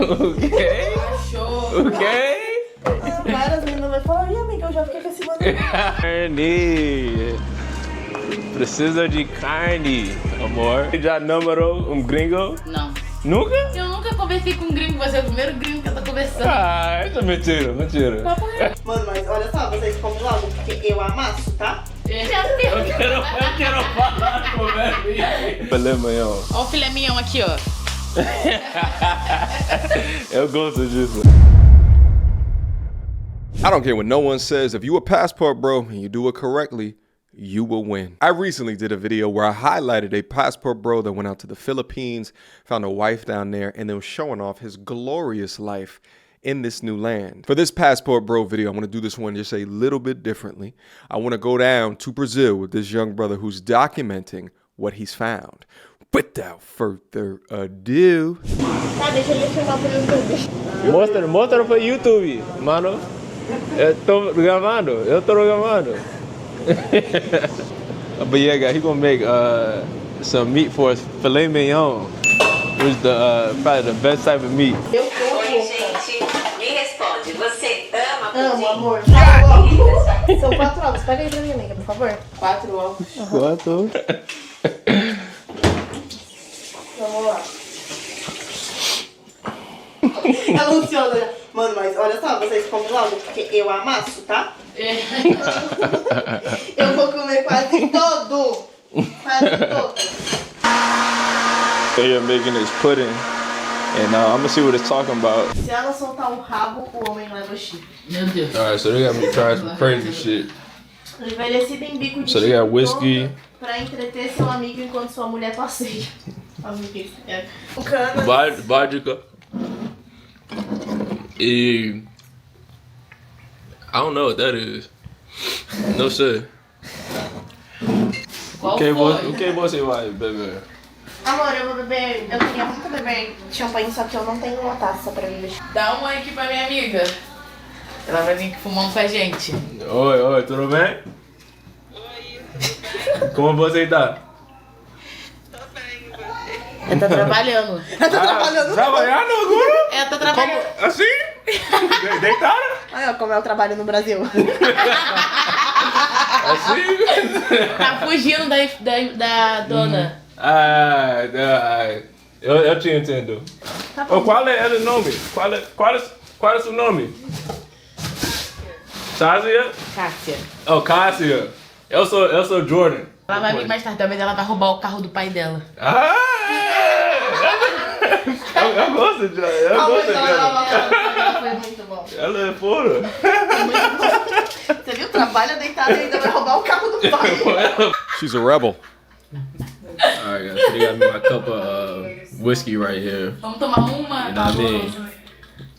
Ok. Ok. Várias meninas vão falar, ih, amiga, eu já fiquei com esse mano. Carne. Precisa de carne, amor. Já namorou gringo? Não. Nunca? Eu nunca conversei com um gringo, você é o primeiro gringo que eu tô conversando. Ah, isso é mentira, mentira. Mano, mas olha só, vocês comem logo, porque eu amasso, tá? Eu quero falar com o velho. Filé mignon. Olha o filé mignon aqui, ó. Eu gosto disso. I don't care what no one says. If you a passport bro and you do it correctly, you will win. I recently did a video where I highlighted a passport bro that went out to the Philippines, found a wife down there, and then was showing off his glorious life in this new land. For this passport bro video, I'm gonna do this one just a little bit differently. I wanna go down to Brazil with this young brother who's documenting what he's found. Without further ado. Tá, deixa ele filmar pro YouTube. Mostra pro YouTube, mano. Eu tô gravando. But yeah, guys, he gonna make some meat for us, filet mignon, which is probably the best type of meat. Eu como. Oi, gente, me responde, você ama pudim? Amo, amor. Fala, são 4 ovos. Pega aí pra mim, amiga, por favor. 4 ovos. Quanto? Vamos lá. Ela funciona. Mano, mas olha só, vocês comem logo, porque eu amasso, tá? Eu vou comer quase todo. Quase todo. They're making this pudding, and I'm gonna see what it's talking about. Se ela soltar o rabo, o homem leva chifre. Meu Deus. Alright, so they got me trying some crazy shit. Envelhecido em bico de So they got whiskey. Pra entreter seu amigo enquanto sua mulher passeia. O cana. Vodka. E I don't know what that is. No sir. Qual O que foi? você vai beber? Amor, eu vou beber. Eu queria muito beber champanhe, só que eu não tenho uma taça pra beber. Dá uma aqui pra minha amiga. Ela vai vir aqui fumando com a gente. Oi, tudo bem? Oi. Como você tá? Ela tá trabalhando. Ela tá trabalhando. Trabalhando agora? Ela tá trabalhando. Assim? Deitada? Olha como é o trabalho no Brasil. Assim? Tá fugindo da dona. Eu te entendo. Tá bom. Qual é o nome? Qual é o seu nome? Sásia? Cássia. Oh, Cássia. Eu sou Jordan. Ela vai vir mais tarde, talvez ela vai roubar o carro do pai dela. Ah! Eu gosto dela. Foi muito bom. Ela é fora. Você viu? Trabalha deitado e ainda vai roubar o carro do pai. She's a rebel. Alright guys, so they got me my cup of whiskey right here. Vamos tomar uma. You know what I mean?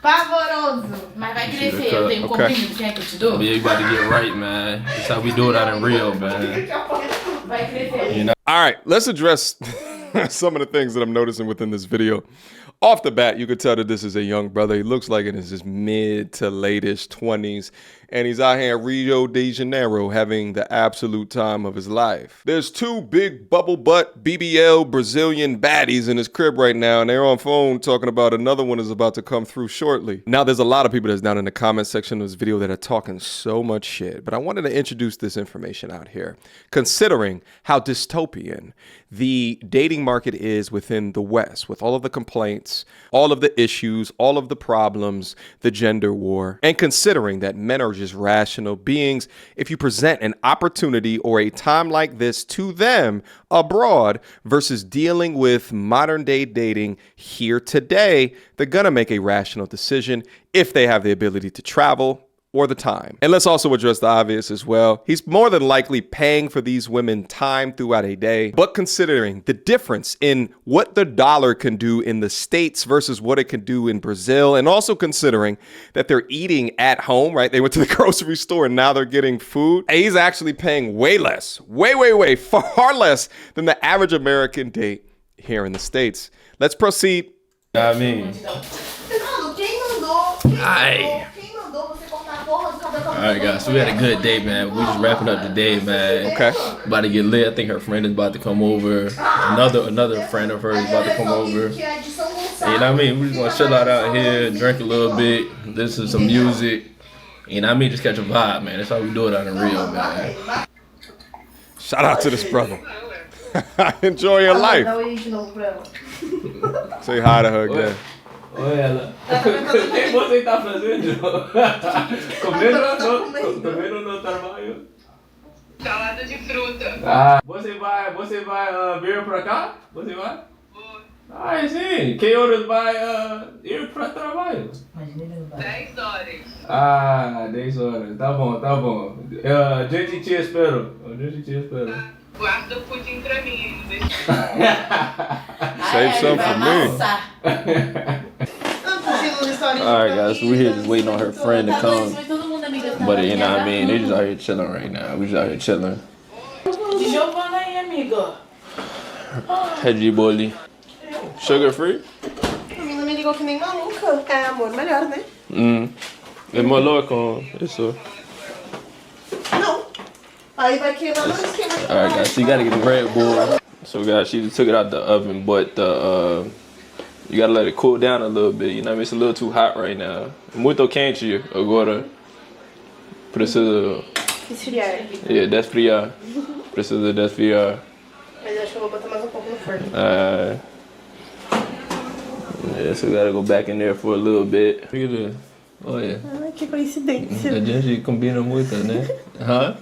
Pavoroso. Mas vai crescer, eu tenho um comprimido, quer que eu te dou? Yeah, you about to get right, man. That's how we do it out in Rio, man. Vai crescer. You know? All right, let's address some of the things that I'm noticing within this video. Off the bat, you could tell that this is a young brother. He looks like in his mid to late-ish 20s, and he's out here in Rio de Janeiro having the absolute time of his life. There's 2 big bubble butt BBL Brazilian baddies in his crib right now, and they're on phone talking about another one is about to come through shortly. Now, there's a lot of people that's down in the comment section of this video that are talking so much shit, but I wanted to introduce this information out here, considering how dystopian the dating market is within the West, with all of the complaints, all of the issues, all of the problems, the gender war, and considering that men are just rational beings, if you present an opportunity or a time like this to them abroad versus dealing with modern day dating here today, they're gonna make a rational decision if they have the ability to travel or the time. And let's also address the obvious as well. He's more than likely paying for these women time throughout a day, but considering the difference in what the dollar can do in the States versus what it can do in Brazil, and also considering that they're eating at home, right? They went to the grocery store and now they're getting food. He's actually paying way less, way, far less than the average American date here in the States. Let's proceed. I mean, Aye. Alright guys, so we had a good day, man. We just wrapping up the day, man. Okay. About to get lit. I think her friend is about to come over. Another friend of hers is about to come over. You know what I mean? We just gonna chill out here, drink a little bit, listen to some music. You know what I mean? Just catch a vibe, man. That's how we do it out in Rio, man. Shout out to this brother. Enjoy your life. Say hi to her again. Oi, ela. O que você tá fazendo? Comendo no trabalho? Salada de fruta. Ah, você vai vir pra cá? Você vai? Ah, sim. Que horas vai ir pra trabalho? 10 horas. Ah, 10 horas. Tá bom, tá bom. A gente te espera. Guarda o pudim pra mim ainda. Save some for me. Alright, guys, so we're here just waiting on her friend to come. But you know what I mean? They just out here chilling right now. We just out here chilling. Giovana aí, amigo. Hedgie Bolly. Sugar free? A menina me ligou que nem maluca. É, amor, melhor, né? Demolou com isso. Não. Aí vai queimar no esquema. Alright, guys, so you gotta get the Red Bull. So, guys, she just took it out the oven, but you gotta let it cool down a little bit. You know what I mean? It's a little too hot right now. Muito quente agora. Precisa. Esfriar. Yeah, desfriar. Precisa desfriar. Mas eu acho que eu vou botar mais pouco no forno. Yeah, so we gotta go back in there for a little bit. Look at this. Oh, yeah. Ai, que coincidência. A gente combina muito, né? Hã?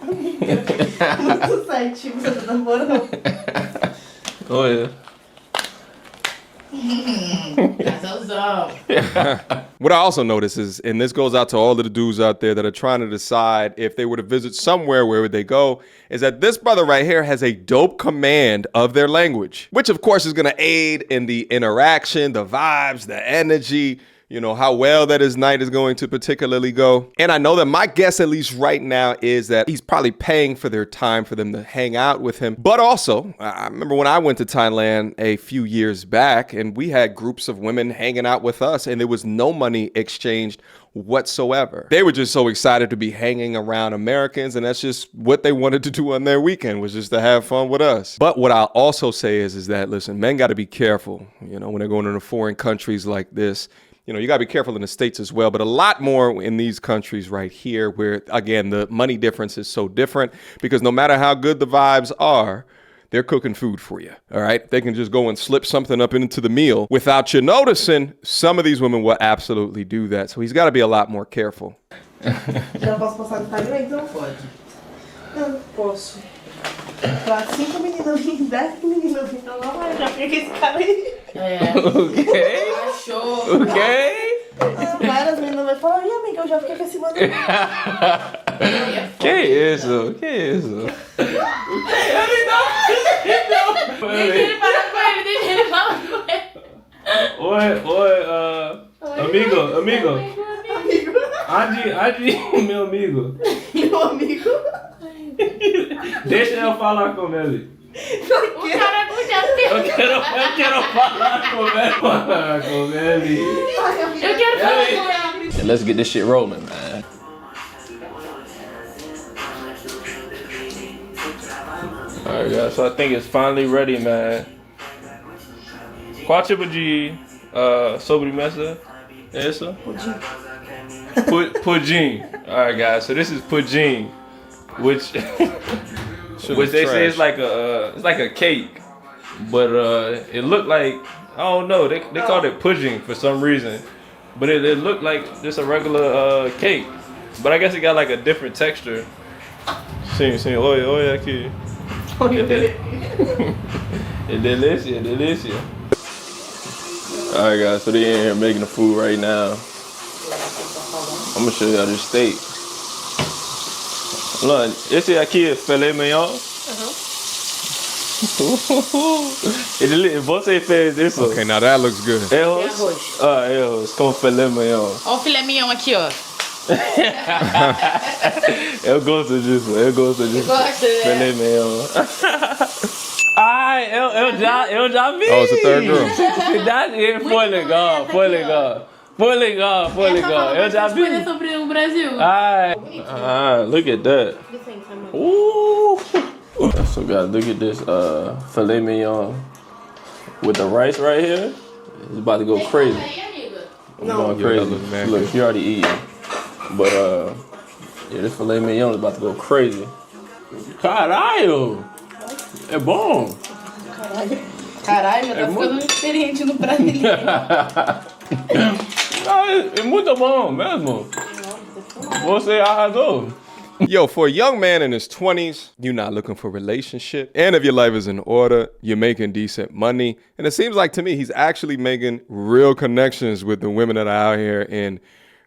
Muito certinho, você tá namorando. Oh, yeah. What I also notice is, and this goes out to all of the dudes out there that are trying to decide if they were to visit somewhere, where would they go, is that this brother right here has a dope command of their language, which of course is going to aid in the interaction, the vibes, the energy, you know, how well that his night is going to particularly go. And I know that my guess, at least right now, is that he's probably paying for their time for them to hang out with him. But also, I remember when I went to Thailand a few years back and we had groups of women hanging out with us and there was no money exchanged whatsoever. They were just so excited to be hanging around Americans, and that's just what they wanted to do on their weekend, was just to have fun with us. But what I'll also say is that, listen, men got to be careful, you know, when they're going into foreign countries like this. You know, you got to be careful in the States as well, but a lot more in these countries right here where, again, the money difference is so different, because no matter how good the vibes are, they're cooking food for you, all right? They can just go and slip something up into the meal without you noticing. Some of these women will absolutely do that, so he's got to be a lot more careful. Já posso passar no Instagram, então? Pode. Não, posso. Pra 5 meninas, 10 meninas, então não vai, já fica esse cara aí. Ok. Achou. Ok. Várias meninas vão falar, ih, amiga, eu já fiquei com esse mano. Que isso? Que isso? Deixa ele falar com ele, deixa ele falar com ele. Oi, amigo. Adi, meu amigo. Meu amigo. Deixa eu falar com ele. O cara é muito assim. Eu quero falar com ele. Eu quero falar com ele. And let's get this shit rolling, man. Alright, guys, so I think it's finally ready, man. Qual tipo de sobremesa é essa? Pudim. Alright, guys, so this is pudim, which they say is like a cake, but it looked like, I don't know, they called it pudding for some reason, but it looked like just a regular cake, but I guess it got like a different texture. Sim, olha aqui. É delícia. Alright, guys, so they in here making the food right now. I'm gonna show y'all this steak. Look, esse aqui é filé mignon. Você fez isso? Okay, now that looks good. Erros? Erros com filé mignon. Olha o filé mignon aqui, ó. Eu gosto disso. Gosta, né? Filé mignon. Ai, eu já vi. Oh, it's a third girl. Foi legal. Eu já vi. Coisa sobre o Brasil. Look at that. Ooh. So guys, look at this filet mignon with the rice right here. It's about to go crazy. I'm going crazy. Look, she already eating. But yeah, this filet mignon is about to go crazy. Caralho! É bom. Caralho, tá ficando diferente no prato dele. É muito bom mesmo. Você arrasou. Yo, for a young man in his 20s, you're not looking for a relationship. And if your life is in order, you're making decent money. And it seems like to me, he's actually making real connections with the women that are out here in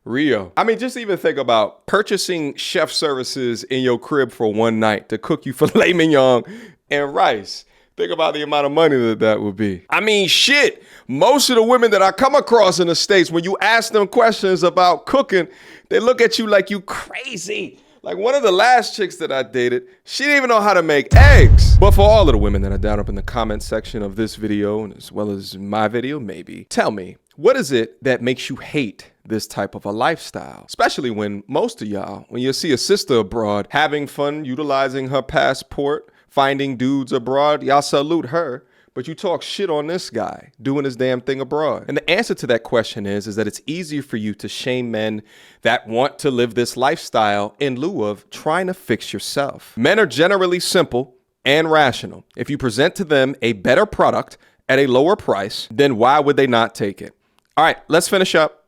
Rio. I mean, just even think about purchasing chef services in your crib for one night to cook you filet mignon and rice. Think about the amount of money that would be. I mean, shit. Most of the women that I come across in the States, when you ask them questions about cooking, they look at you like you crazy. Like one of the last chicks that I dated, she didn't even know how to make eggs. But for all of the women that are down up in the comment section of this video, and as well as my video, maybe, tell me, what is it that makes you hate this type of a lifestyle? Especially when most of y'all, when you see a sister abroad having fun utilizing her passport, finding dudes abroad, y'all salute her, but you talk shit on this guy doing his damn thing abroad. And the answer to that question is that it's easier for you to shame men that want to live this lifestyle in lieu of trying to fix yourself. Men are generally simple and rational. If you present to them a better product at a lower price, then why would they not take it? All right, let's finish up.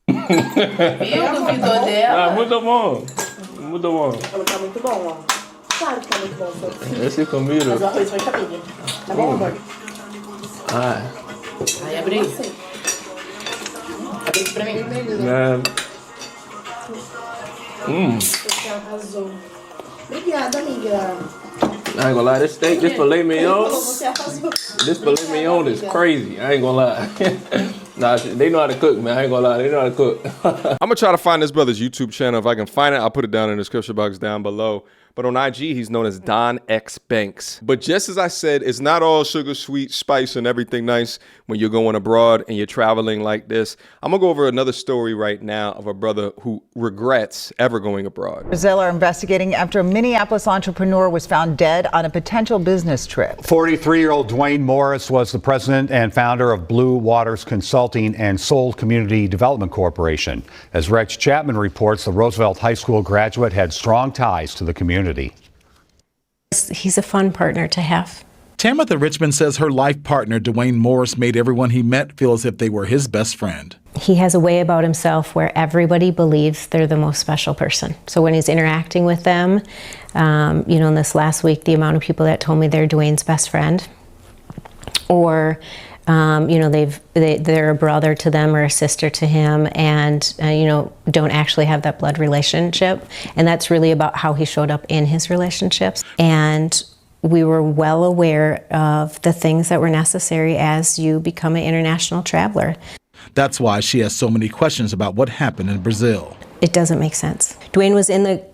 Viu? Duvidou dela? Ah, muito bom. Muito bom. Tá muito bom, ó. Claro que tá muito bom, Sofia. Esse comido. Mas o arroz foi capinha. Tá bom, amor? Ah. Aí abre isso. Abre isso pra mim. Você arrasou. Obrigada, amiga. I ain't gonna lie, this filet mignon, Você arrasou. this filet mignon is crazy. I ain't gonna lie. Nah, they know how to cook, man. I ain't gonna lie, they know how to cook. I'm gonna try to find this brother's YouTube channel. If I can find it, I'll put it down in the description box down below. But on IG, he's known as Don X Banks. But just as I said, it's not all sugar, sweet, spice, and everything nice when you're going abroad and you're traveling like this. I'm gonna go over another story right now of a brother who regrets ever going abroad. Brazil are investigating after a Minneapolis entrepreneur was found dead on a potential business trip. 43-year-old Dwayne Morris was the president and founder of Blue Waters Consulting and Soul Community Development Corporation. As Rex Chapman reports, the Roosevelt High School graduate had strong ties to the community. He's a fun partner to have. Tamitha Richmond says her life partner, Dwayne Morris, made everyone he met feel as if they were his best friend. He has a way about himself where everybody believes they're the most special person. So when he's interacting with them, in this last week, the amount of people that told me they're Dwayne's best friend, or they're a brother to them or a sister to him, and don't actually have that blood relationship. And that's really about how he showed up in his relationships. And we were well aware of the things that were necessary as you become an international traveler. That's why she has so many questions about what happened in Brazil. It doesn't make sense. Dwayne was in the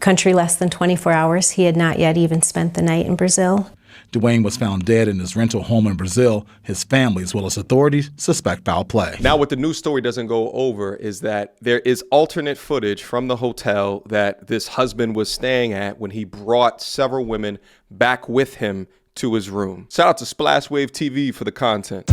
country less than 24 hours. He had not yet even spent the night in Brazil. Dwayne was found dead in his rental home in Brazil. His family, as well as authorities, suspect foul play. Now, what the news story doesn't go over is that there is alternate footage from the hotel that this husband was staying at when he brought several women back with him to his room. Shout out to Splash Wave TV for the content.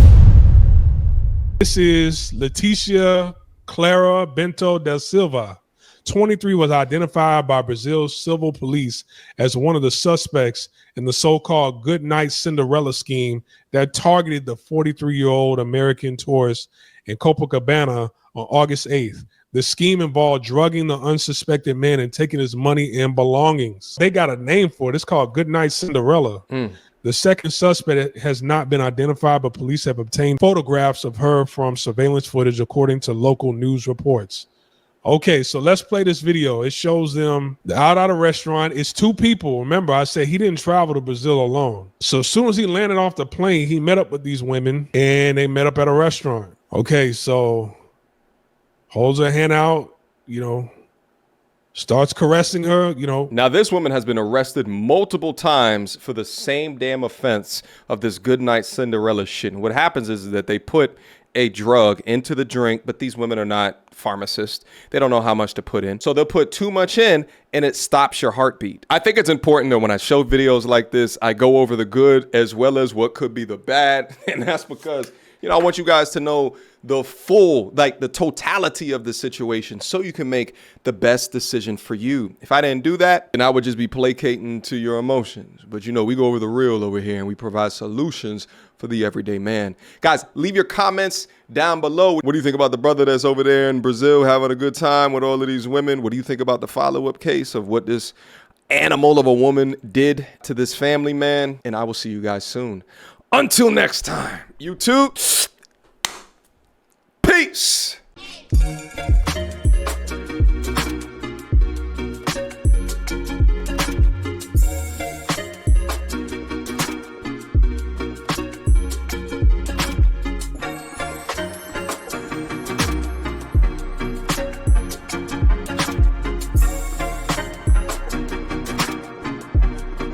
This is Leticia Clara Bento da Silva. 23 was identified by Brazil's civil police as one of the suspects in the so-called Goodnight Cinderella scheme that targeted the 43-year-old American tourist in Copacabana on August 8th. The scheme involved drugging the unsuspected man and taking his money and belongings. They got a name for it. It's called Goodnight Cinderella. The second suspect has not been identified, but police have obtained photographs of her from surveillance footage, according to local news reports. Okay, so let's play this video. It shows them out at a restaurant. It's two people. Remember, I said he didn't travel to Brazil alone. So as soon as he landed off the plane, he met up with these women and they met up at a restaurant. Okay, so holds her hand out, starts caressing her, Now, this woman has been arrested multiple times for the same damn offense of this Goodnight Cinderella shit. And what happens is that they put a drug into the drink, but these women are not pharmacists. They don't know how much to put in. So they'll put too much in and it stops your heartbeat. I think it's important that when I show videos like this, I go over the good as well as what could be the bad. And that's because You know, I want you guys to know the full, like the totality of the situation so you can make the best decision for you. If I didn't do that, then I would just be placating to your emotions. But you know, we go over the real over here and we provide solutions for the everyday man. Guys, leave your comments down below. What do you think about the brother that's over there in Brazil having a good time with all of these women? What do you think about the follow-up case of what this animal of a woman did to this family man? And I will see you guys soon. Until next time, YouTube. Peace.